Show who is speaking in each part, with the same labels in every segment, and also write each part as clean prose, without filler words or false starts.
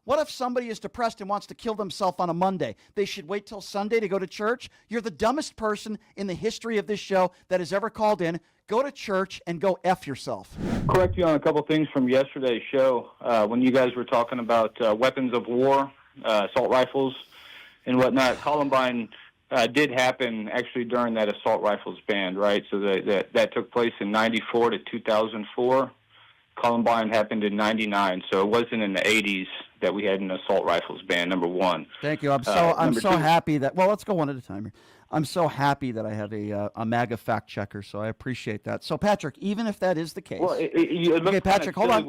Speaker 1: What if somebody is depressed and wants to kill themselves on a Monday? They should wait till Sunday to go to church? You're the dumbest person in the history of this show that has ever called in. Go to church and go F yourself.
Speaker 2: Correct you on a couple things from yesterday's show when you guys were talking about weapons of war, assault rifles, and whatnot. Columbine did happen actually during that assault rifles ban, right? So that took place in 94 to 2004. Columbine happened in 99, so it wasn't in the 80s that we had an assault rifles ban, number one.
Speaker 1: Thank you. I'm so happy that, well, let's go one at a time here. I'm so happy that I have a MAGA fact checker, so I appreciate that. So, Patrick, even if that is the case,
Speaker 2: well, okay,
Speaker 1: Patrick, hold on,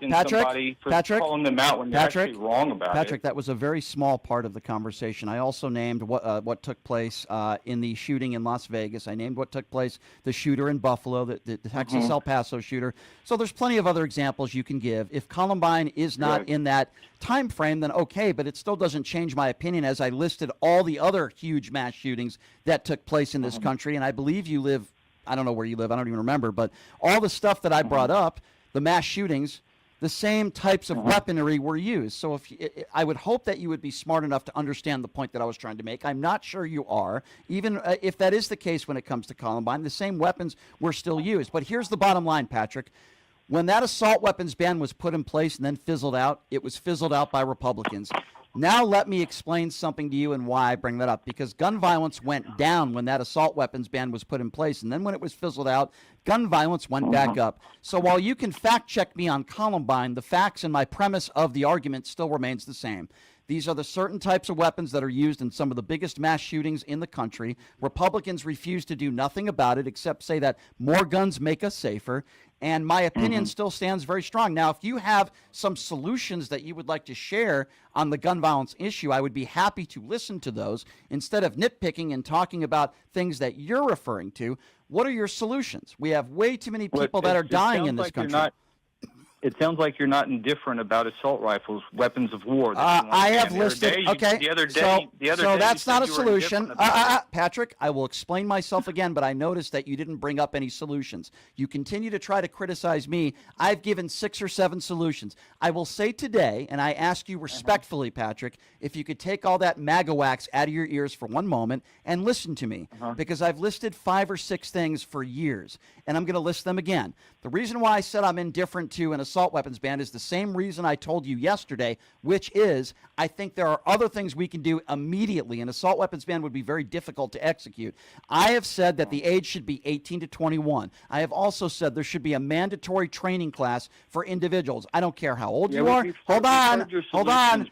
Speaker 1: Patrick,
Speaker 2: calling them out when they're actually wrong about
Speaker 1: Patrick,
Speaker 2: it.
Speaker 1: that was a very small part of the conversation. I also named what took place in the shooting in Las Vegas. I named what took place, the shooter in Buffalo, the Texas El Paso shooter. So there's plenty of other examples you can give. If Columbine is not in that time frame, then okay, but it still doesn't change my opinion as I listed all the other huge mass shootings that took place in this country. And I believe you live, I don't know where you live, I don't even remember, but all the stuff that I brought up, the mass shootings, the same types of weaponry were used. So I would hope that you would be smart enough to understand the point that I was trying to make. I'm not sure you are. Even if that is the case when it comes to Columbine, the same weapons were still used. But here's the bottom line, Patrick. When that assault weapons ban was put in place and then fizzled out, it was fizzled out by Republicans. Now let me explain something to you and why I bring that up. Because gun violence went down when that assault weapons ban was put in place. And then when it was fizzled out, gun violence went back up. So while you can fact check me on Columbine, the facts and my premise of the argument still remains the same. These are the certain types of weapons that are used in some of the biggest mass shootings in the country. Republicans refuse to do nothing about it except say that more guns make us safer. And my opinion still stands very strong. Now, if you have some solutions that you would like to share on the gun violence issue, I would be happy to listen to those instead of nitpicking and talking about things that you're referring to. What are your solutions? We have way too many people that are dying in this country.
Speaker 2: It sounds like you're not indifferent about assault rifles, weapons of war.
Speaker 1: I have listed. Okay,
Speaker 2: the other day,
Speaker 1: so that's not a solution. Patrick, I will explain myself again, but I noticed that you didn't bring up any solutions. You continue to try to criticize me. I've given 6 or 7 solutions. I will say today, and I ask you respectfully, Patrick, if you could take all that MAGA wax out of your ears for one moment and listen to me, because I've listed 5 or 6 things for years, and I'm going to list them again. The reason why I said I'm indifferent to an assault weapons ban is the same reason I told you yesterday, which is I think there are other things we can do immediately. An assault weapons ban would be very difficult to execute. I have said that the age should be 18 to 21. I have also said there should be a mandatory training class for individuals. I don't care how old you are. Hold on.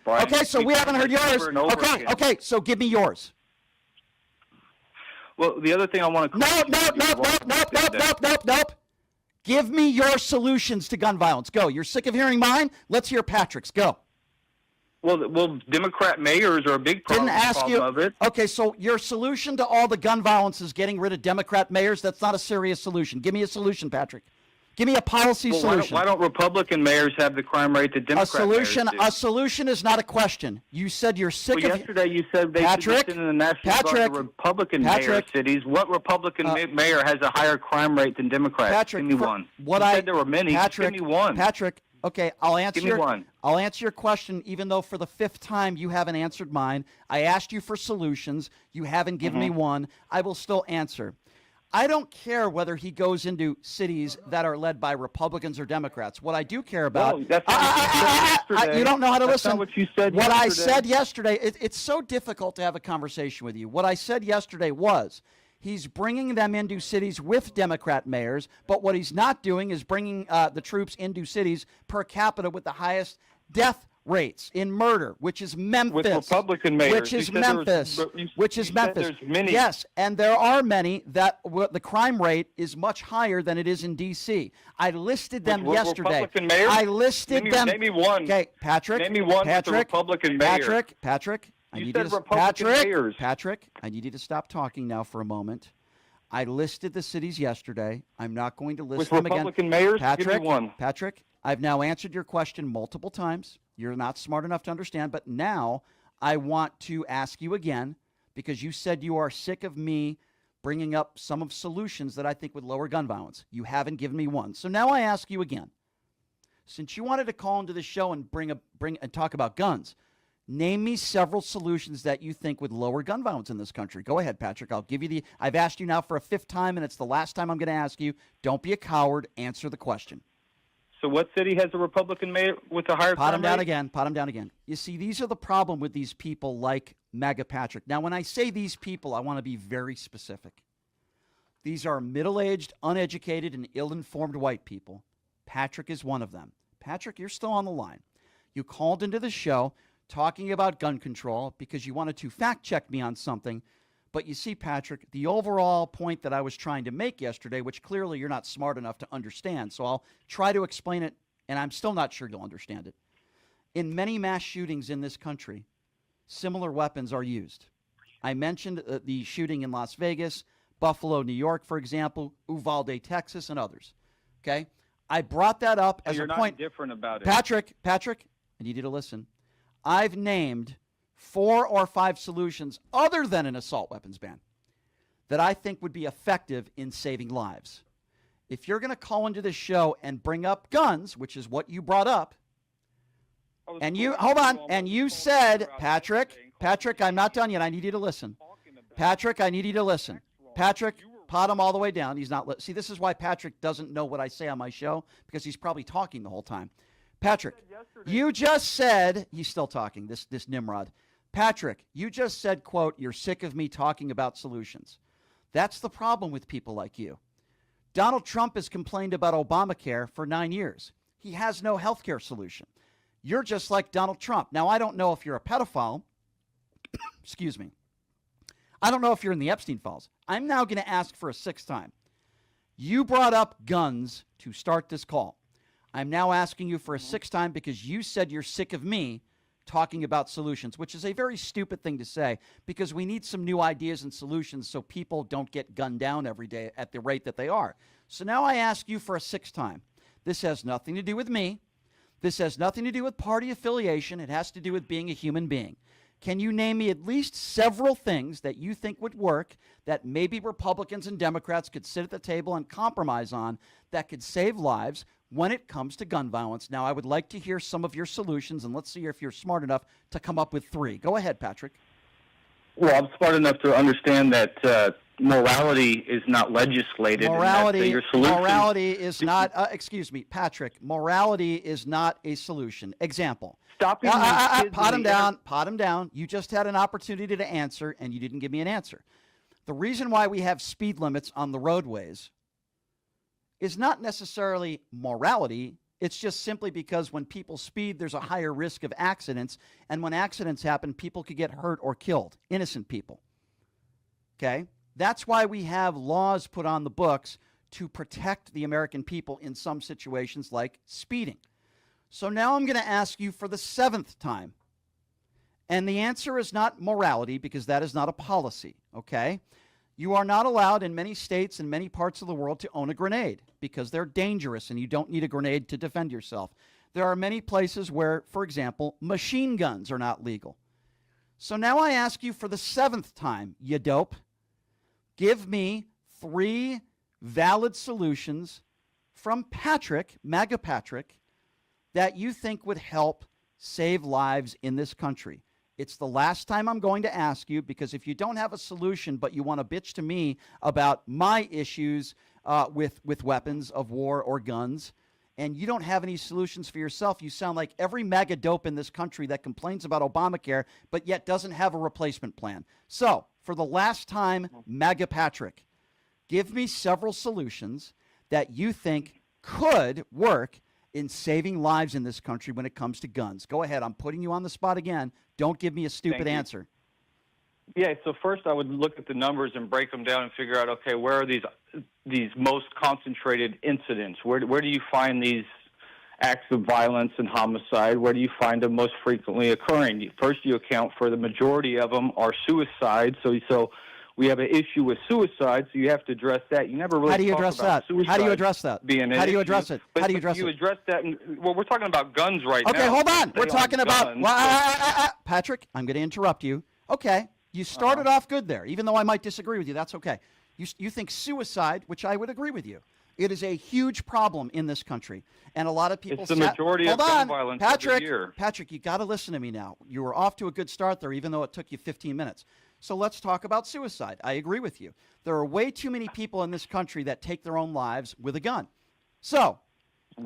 Speaker 1: Okay, so we haven't heard yours. Okay, so give me yours.
Speaker 2: Well, the other thing I want to...
Speaker 1: Nope. Give me your solutions to gun violence. Go. You're sick of hearing mine? Let's hear Patrick's. Go.
Speaker 2: Well, Democrat mayors are a big problem of it.
Speaker 1: Okay, so your solution to all the gun violence is getting rid of Democrat mayors? That's not a serious solution. Give me a solution, Patrick. Give me a policy solution.
Speaker 2: Why don't Republican mayors have the crime rate that Democrat mayors do?
Speaker 1: A solution is not a question. You said you're sick of...
Speaker 2: Yesterday you said they should send in the National Guard to Republican mayor cities. What Republican mayor has a higher crime rate than Democrats?
Speaker 1: Patrick,
Speaker 2: give me one. You said there were many.
Speaker 1: Patrick,
Speaker 2: give me one.
Speaker 1: Patrick, okay, I'll answer
Speaker 2: Give me one.
Speaker 1: I'll answer your question, even though for the 5th time you haven't answered mine. I asked you for solutions. You haven't given me one. I will still answer. I don't care whether he goes into cities that are led by Republicans or Democrats. What I do care about...
Speaker 2: No, that's what
Speaker 1: you don't know how to listen.
Speaker 2: That's not what you said
Speaker 1: yesterday.
Speaker 2: I
Speaker 1: said yesterday, it's so difficult to have a conversation with you. What I said yesterday was he's bringing them into cities with Democrat mayors, but what he's not doing is bringing the troops into cities per capita with the highest death rates in murder, which is Memphis.
Speaker 2: With Republican mayors.
Speaker 1: Which is Memphis.
Speaker 2: There's many.
Speaker 1: Yes, and there are many that the crime rate is much higher than it is in D.C. I listed them yesterday.
Speaker 2: Republican mayors?
Speaker 1: I listed them.
Speaker 2: Name me one.
Speaker 1: Okay, Patrick.
Speaker 2: Name me one with a Republican mayor.
Speaker 1: Patrick. I need you to stop talking now for a moment. I listed the cities yesterday. I'm not going to list them again.
Speaker 2: With Republican mayors?
Speaker 1: Patrick,
Speaker 2: give me one.
Speaker 1: Patrick, I've now answered your question multiple times. You're not smart enough to understand, but now I want to ask you again, because you said you are sick of me bringing up some of solutions that I think would lower gun violence. You haven't given me one. So now I ask you again. Since you wanted to call into the show and bring and talk about guns, name me several solutions that you think would lower gun violence in this country. Go ahead, Patrick. I'll give you I've asked you now for a 5th time, and it's the last time I'm going to ask you. Don't be a coward. Answer the question.
Speaker 2: So what city has a Republican mayor with a higher crime
Speaker 1: Pot him down
Speaker 2: rate?
Speaker 1: again. Pot him down again. You see, these are the problem with these people like MAGA Patrick. Now, when I say these people, I want to be very specific. These are middle-aged, uneducated, and ill-informed white people. Patrick is one of them. Patrick, you're still on the line. You called into the show talking about gun control because you wanted to fact-check me on something. But you see, Patrick, the overall point that I was trying to make yesterday, which clearly you're not smart enough to understand, so I'll try to explain it, and I'm still not sure you'll understand it. In many mass shootings in this country, similar weapons are used. I mentioned the shooting in Las Vegas, Buffalo, New York, for example, Uvalde, Texas, and others. Okay? I brought that up as
Speaker 2: You're
Speaker 1: a
Speaker 2: not
Speaker 1: point.
Speaker 2: different about it.
Speaker 1: Patrick, I need you to listen. I've named 4 or 5 solutions other than an assault weapons ban that I think would be effective in saving lives. If you're going to call into this show and bring up guns, which is what you brought up, and you, hold on, and you said, Patrick, I'm not done yet. I need you to listen. Patrick, I need you to listen. Patrick, pot him all the way down. He's not. See, this is why Patrick doesn't know what I say on my show, because he's probably talking the whole time. Patrick, you just said, he's still talking, this Nimrod. Patrick, you just said, quote, you're sick of me talking about solutions. That's the problem with people like you. Donald Trump has complained about Obamacare for 9 years. He has no health care solution. You're just like Donald Trump. Now, I don't know if you're a pedophile. Excuse me. I don't know if you're in the Epstein files. I'm now going to ask for a 6th time. You brought up guns to start this call. I'm now asking you for a 6th time because you said you're sick of me talking about solutions, which is a very stupid thing to say because we need some new ideas and solutions so people don't get gunned down every day at the rate that they are. So now I ask you for a 6th time. This has nothing to do with me. This has nothing to do with party affiliation. It has to do with being a human being. Can you name me at least several things that you think would work that maybe Republicans and Democrats could sit at the table and compromise on that could save lives when it comes to gun violence? Now, I would like to hear some of your solutions, and let's see if you're smart enough to come up with 3. Go ahead, Patrick.
Speaker 2: Well, I'm smart enough to understand that morality is not legislated.
Speaker 1: Morality,
Speaker 2: your solution,
Speaker 1: morality is not, excuse me, Patrick, morality is not a solution. Example.
Speaker 2: Stopping
Speaker 1: pot him down. You just had an opportunity to answer, and you didn't give me an answer. The reason why we have speed limits on the roadways is not necessarily morality. It's just simply because when people speed, there's a higher risk of accidents. And when accidents happen, people could get hurt or killed, innocent people. Okay? That's why we have laws put on the books to protect the American people in some situations like speeding. So now I'm going to ask you for the 7th time. And the answer is not morality because that is not a policy, okay? You are not allowed in many states and many parts of the world to own a grenade because they're dangerous and you don't need a grenade to defend yourself. There are many places where, for example, machine guns are not legal. So now I ask you for the 7th time, you dope, give me 3 valid solutions from Patrick, MAGA Patrick, that you think would help save lives in this country. It's the last time I'm going to ask you because if you don't have a solution but you want to bitch to me about my issues with weapons of war or guns, and you don't have any solutions for yourself, you sound like every MAGA dope in this country that complains about Obamacare but yet doesn't have a replacement plan. So, for the last time, MAGA Patrick, give me several solutions that you think could work in saving lives in this country when it comes to guns. Go ahead. I'm putting you on the spot again. Don't give me a stupid answer.
Speaker 2: Yeah, so first I would look at the numbers and break them down and figure out, okay, where are these most concentrated incidents? Where do you find these acts of violence and homicide? Where do you find them most frequently occurring? First, you account for the majority of them are suicides. So we have an issue with suicide, so you have to address that. You never really
Speaker 1: How do you address that? How do you address that? How do you address it? How do you address it?
Speaker 2: You address that. Well, we're talking about guns right now.
Speaker 1: Okay, hold on. We're talking about Patrick, I'm going to interrupt you. Okay, you started off good there, even though I might disagree with you. That's okay. You think suicide, which I would agree with you. It is a huge problem in this country, and a lot of people.
Speaker 2: It's the majority of gun violence every year.
Speaker 1: Patrick, you got to listen to me now. You were off to a good start there, even though it took you 15 minutes. So let's talk about suicide. I agree with you. There are way too many people in this country that take their own lives with a gun. So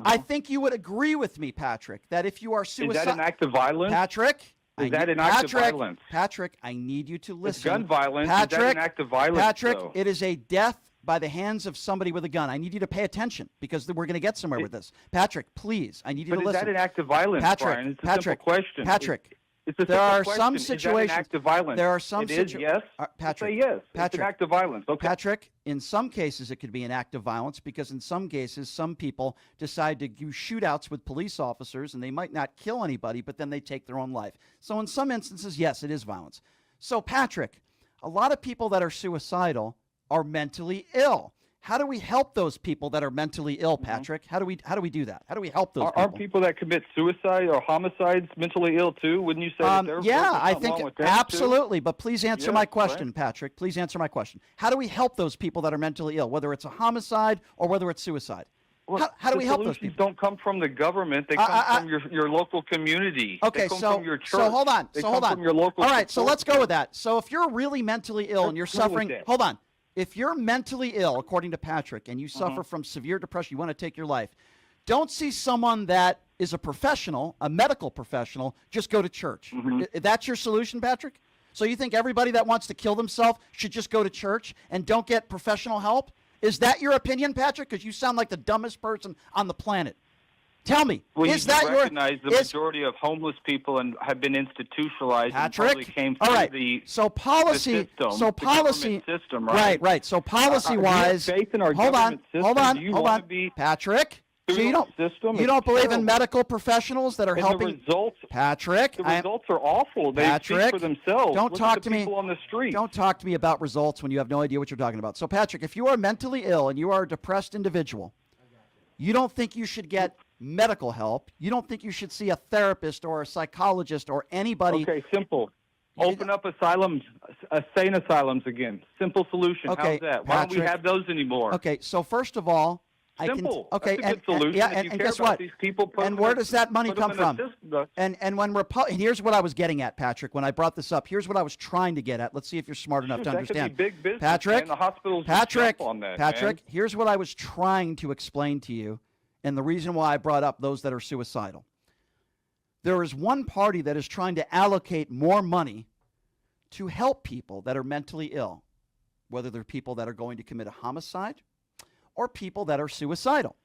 Speaker 1: I think you would agree with me, Patrick, that if you are suicidal,
Speaker 2: is that an act of violence?
Speaker 1: Patrick.
Speaker 2: Is that an act of violence?
Speaker 1: Patrick, I need you to listen.
Speaker 2: It's gun violence.
Speaker 1: Patrick,
Speaker 2: is that an act of violence?
Speaker 1: Patrick,
Speaker 2: though?
Speaker 1: it is a death by the hands of somebody with a gun. I need you to pay attention because we're going to get somewhere with this. Patrick, please, I need you to listen.
Speaker 2: But is that an act of violence,
Speaker 1: Patrick,
Speaker 2: Brian? It's a
Speaker 1: Patrick,
Speaker 2: simple question.
Speaker 1: Patrick,
Speaker 2: it's a
Speaker 1: there
Speaker 2: simple
Speaker 1: are
Speaker 2: question.
Speaker 1: some
Speaker 2: Is that
Speaker 1: situations.
Speaker 2: an act of violence?
Speaker 1: There are some
Speaker 2: It is, yes.
Speaker 1: Patrick,
Speaker 2: say yes.
Speaker 1: Patrick,
Speaker 2: it's an act of violence. Okay.
Speaker 1: Patrick, in some cases it could be an act of violence because in some cases some people decide to do shootouts with police officers and they might not kill anybody, but then they take their own life. So in some instances, yes, it is violence. So Patrick, a lot of people that are suicidal are mentally ill. How do we help those people that are mentally ill, Patrick? How do we do that? How do we help those people?
Speaker 2: Aren't people that commit suicide or homicides mentally ill too? Wouldn't you say that they're
Speaker 1: yeah, I think absolutely. But please answer my question,
Speaker 2: right.
Speaker 1: Patrick. Please answer my question. How do we help those people that are mentally ill, whether it's a homicide or whether it's suicide?
Speaker 2: Well,
Speaker 1: how do we help those people?
Speaker 2: Don't come from the government. They come from your local community.
Speaker 1: Okay,
Speaker 2: they come from your church.
Speaker 1: So hold on.
Speaker 2: They come from your local
Speaker 1: All right, so let's go
Speaker 2: group.
Speaker 1: with that. So if you're really mentally ill and you're suffering, hold on. If you're mentally ill, according to Patrick, and you suffer from severe depression, you want to take your life, don't see someone that is a professional, a medical professional, just go to church. That's your solution, Patrick? So you think everybody that wants to kill themselves should just go to church and don't get professional help? Is that your opinion, Patrick? Because you sound like the dumbest person on the planet. Tell me,
Speaker 2: well,
Speaker 1: is that your...
Speaker 2: recognize the majority of homeless people and have been institutionalized
Speaker 1: Patrick,
Speaker 2: and probably came through
Speaker 1: all right.
Speaker 2: the
Speaker 1: so policy,
Speaker 2: system,
Speaker 1: so policy,
Speaker 2: system, right?
Speaker 1: Right. So policy-wise,
Speaker 2: faith in our
Speaker 1: hold on,
Speaker 2: system?
Speaker 1: hold on,
Speaker 2: Do you
Speaker 1: hold
Speaker 2: want
Speaker 1: on,
Speaker 2: to be
Speaker 1: Patrick. So you don't believe in medical professionals that are helping?
Speaker 2: The results,
Speaker 1: Patrick,
Speaker 2: the results are awful. They
Speaker 1: Patrick,
Speaker 2: speak for themselves.
Speaker 1: Don't
Speaker 2: Look
Speaker 1: talk
Speaker 2: at the
Speaker 1: to
Speaker 2: people
Speaker 1: me
Speaker 2: on the street.
Speaker 1: Don't talk to me about results when you have no idea what you're talking about. So Patrick, if you are mentally ill and you are a depressed individual, you don't think you should get medical help. You don't think you should see a therapist or a psychologist or anybody.
Speaker 2: Okay, simple. Open up asylums, sane asylums again. Simple solution.
Speaker 1: Okay,
Speaker 2: how's that? Why don't we have those anymore?
Speaker 1: Okay, so first of all,
Speaker 2: simple.
Speaker 1: Okay,
Speaker 2: that's a good solution.
Speaker 1: yeah,
Speaker 2: if you
Speaker 1: and
Speaker 2: care
Speaker 1: guess
Speaker 2: about
Speaker 1: what?
Speaker 2: These people,
Speaker 1: and where does that money come from? And when and here's what I was getting at, Patrick. When I brought this up, here's what I was trying to get at. Let's see if you're smart enough to understand.
Speaker 2: That could be big business,
Speaker 1: Patrick,
Speaker 2: man. The hospitals
Speaker 1: Patrick,
Speaker 2: jump on that,
Speaker 1: Patrick.
Speaker 2: man.
Speaker 1: Here's what I was trying to explain to you, and the reason why I brought up those that are suicidal. There is one party that is trying to allocate more money to help people that are mentally ill, whether they're people that are going to commit a homicide or people that are suicidal.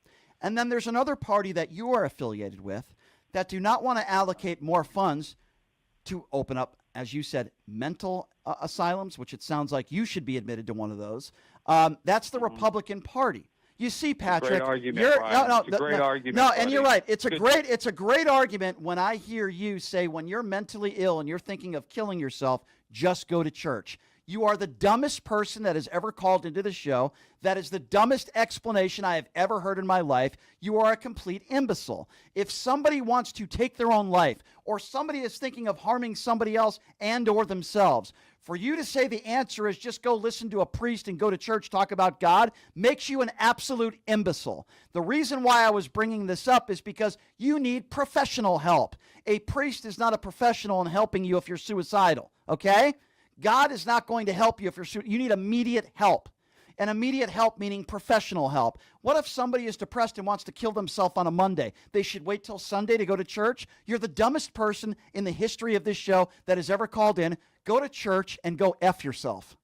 Speaker 1: And then there's another party that you are affiliated with that do not want to allocate more funds to open up, as you said, mental asylums, which it sounds like you should be admitted to one of those. That's the Republican Party. You see, Patrick,
Speaker 2: great argument, Brian. It's a great argument,
Speaker 1: no,
Speaker 2: buddy.
Speaker 1: and you're right. It's a great argument when I hear you say when you're mentally ill and you're thinking of killing yourself, just go to church. You are the dumbest person that has ever called into the show. That is the dumbest explanation I have ever heard in my life. You are a complete imbecile. If somebody wants to take their own life or somebody is thinking of harming somebody else and or themselves, for you to say the answer is just go listen to a priest and go to church, talk about God, makes you an absolute imbecile. The reason why I was bringing this up is because you need professional help. A priest is not a professional in helping you if you're suicidal, okay? God is not going to help you if you're you need immediate help. And immediate help meaning professional help. What if somebody is depressed and wants to kill themselves on a Monday? They should wait till Sunday to go to church? You're the dumbest person in the history of this show that has ever called in. Go to church and go F yourself.